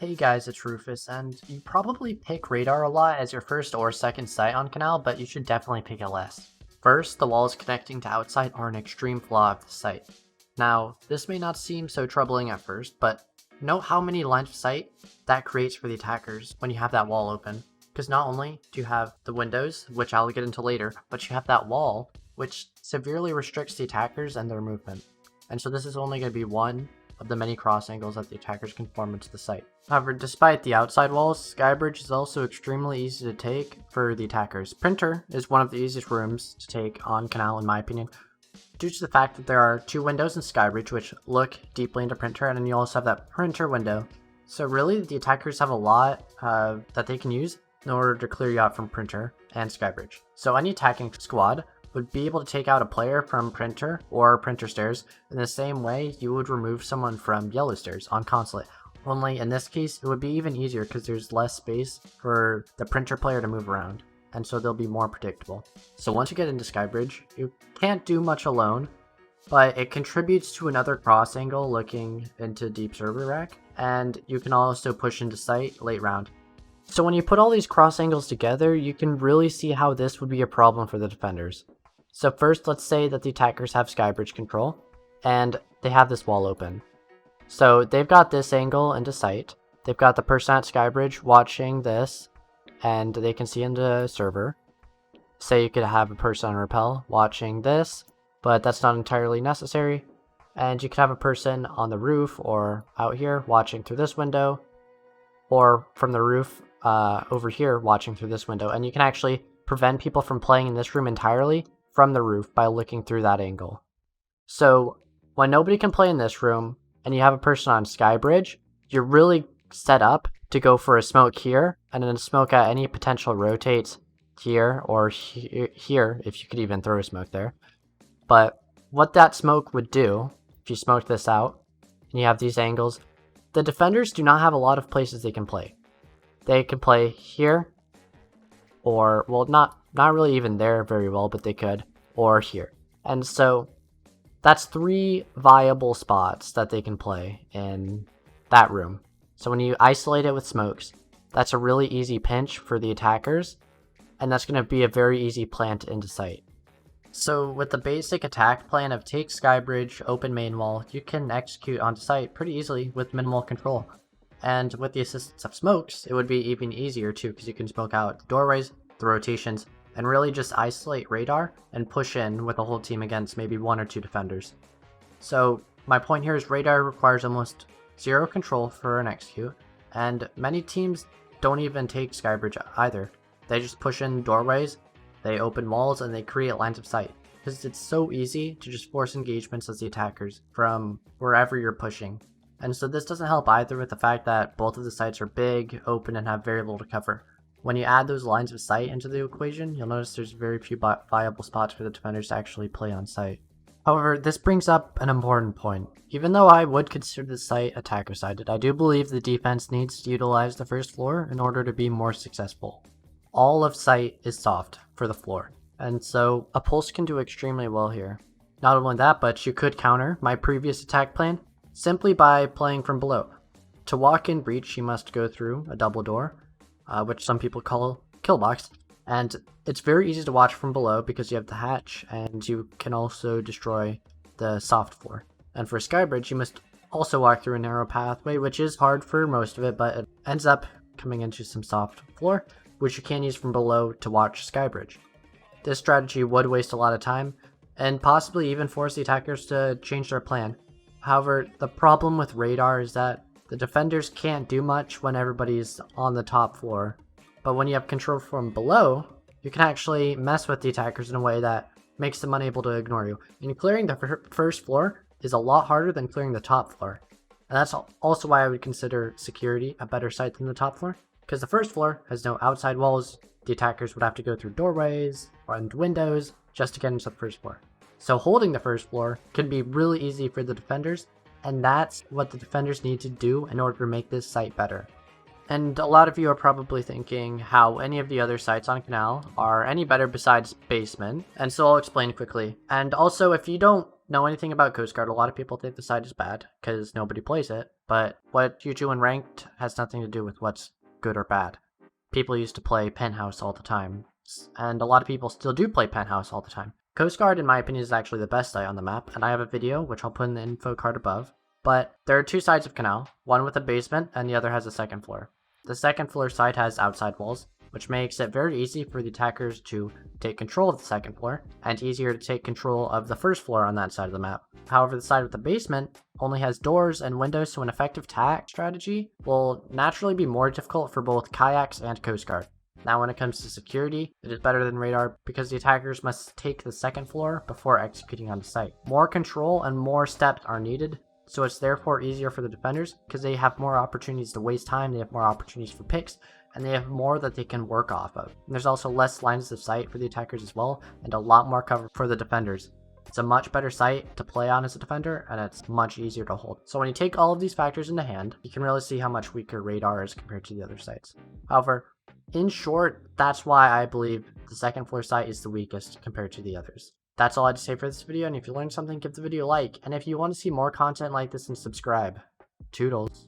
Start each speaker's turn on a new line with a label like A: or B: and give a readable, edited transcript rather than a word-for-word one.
A: Hey guys, it's Rufus, and you probably pick radar a lot as your first or second site on Kanal, but you should definitely pick it less. First, the walls connecting to outside are an extreme flaw of the site. Now, this may not seem so troubling at first, but note how many lines of sight that creates for the attackers when you have that wall open. Because not only do you have the windows, which I'll get into later, but you have that wall, which severely restricts the attackers and their movement. And so this is only going to be one of the many cross angles that the attackers can form into the site. However, despite the outside walls, skybridge is also extremely easy to take for the attackers. Printer is one of the easiest rooms to take on Kanal in my opinion, due to the fact that there are two windows in skybridge which look deeply into printer, and then you also have that printer window. So really the attackers have a lot that they can use in order to clear you out from printer and skybridge. So any attacking squad would be able to take out a player from printer or printer stairs in the same way you would remove someone from yellow stairs on consulate. Only in this case, it would be even easier because there's less space for the printer player to move around, and so they'll be more predictable. So once you get into skybridge, you can't do much alone, but it contributes to another cross angle looking into deep server rack, and you can also push into site late round. So when you put all these cross angles together, you can really see how this would be a problem for the defenders. So first, let's say that the attackers have skybridge control, and they have this wall open. So they've got this angle into sight. They've got the person at skybridge watching this, and they can see into server. Say you could have a person on rappel watching this, but that's not entirely necessary. And you could have a person on the roof or out here watching through this window, or from the roof over here watching through this window. And you can actually prevent people from playing in this room entirely from the roof by looking through that angle. So when nobody can play in this room and you have a person on skybridge, you're really set up to go for a smoke here, and then a smoke at any potential rotates here or here if you could even throw a smoke there. But what that smoke would do, if you smoke this out and you have these angles, the defenders do not have a lot of places they can play. They can play here, or, well, not really even there very well, but they could, or here. And so that's three viable spots that they can play in that room. So when you isolate it with smokes, that's a really easy pinch for the attackers, and that's going to be a very easy plant into sight. So with the basic attack plan of take skybridge, open main wall, you can execute onto site pretty easily with minimal control. And with the assistance of smokes, it would be even easier too, because you can smoke out the doorways, the rotations, and really just isolate radar and push in with a whole team against maybe one or two defenders. So my point here is radar requires almost zero control for an execute, and many teams don't even take skybridge either. They just push in doorways, they open walls, and they create lines of sight, because it's so easy to just force engagements as the attackers from wherever you're pushing. And so this doesn't help either with the fact that both of the sites are big, open, and have very little to cover. When you add those lines of sight into the equation, you'll notice there's very few viable spots for the defenders to actually play on site. However, this brings up an important point. Even though I would consider the site attacker-sided, I do believe the defense needs to utilize the first floor in order to be more successful. All of site is soft for the floor, and so a pulse can do extremely well here. Not only that, but you could counter my previous attack plan simply by playing from below. To walk in breach, you must go through a double door, which some people call kill box, and it's very easy to watch from below because you have the hatch, and you can also destroy the soft floor. And for skybridge, you must also walk through a narrow pathway, which is hard for most of it, but it ends up coming into some soft floor, which you can use from below to watch skybridge. This strategy would waste a lot of time, and possibly even force the attackers to change their plan. However, the problem with radar is that the defenders can't do much when everybody's on the top floor, but when you have control from below, you can actually mess with the attackers in a way that makes them unable to ignore you. And clearing the first floor is a lot harder than clearing the top floor. And that's also why I would consider security a better site than the top floor, because the first floor has no outside walls. The attackers would have to go through doorways and windows just to get into the first floor. So holding the first floor can be really easy for the defenders, and that's what the defenders need to do in order to make this site better. And a lot of you are probably thinking how any of the other sites on Kanal are any better besides basement, and so I'll explain quickly. And also, if you don't know anything about Coast Guard, a lot of people think the site is bad because nobody plays it, but what you do in ranked has nothing to do with what's good or bad. People used to play Penthouse all the time, and a lot of people still do play Penthouse all the time. Coast Guard, in my opinion, is actually the best site on the map, and I have a video, which I'll put in the info card above. But there are two sides of Kanal, one with a basement, and the other has a second floor. The second floor side has outside walls, which makes it very easy for the attackers to take control of the second floor, and easier to take control of the first floor on that side of the map. However, the side with the basement only has doors and windows, so an effective attack strategy will naturally be more difficult for both kayaks and Coast Guard. Now when it comes to security, it is better than radar because the attackers must take the second floor before executing on the site. More control and more steps are needed, so it's therefore easier for the defenders because they have more opportunities to waste time, they have more opportunities for picks, and they have more that they can work off of. And there's also less lines of sight for the attackers as well, and a lot more cover for the defenders. It's a much better site to play on as a defender, and it's much easier to hold. So when you take all of these factors into hand, you can really see how much weaker radar is compared to the other sites. However, in short, that's why I believe the second floor site is the weakest compared to the others. That's all I had to say for this video, and if you learned something, give the video a like, and if you want to see more content like this, then subscribe. Toodles.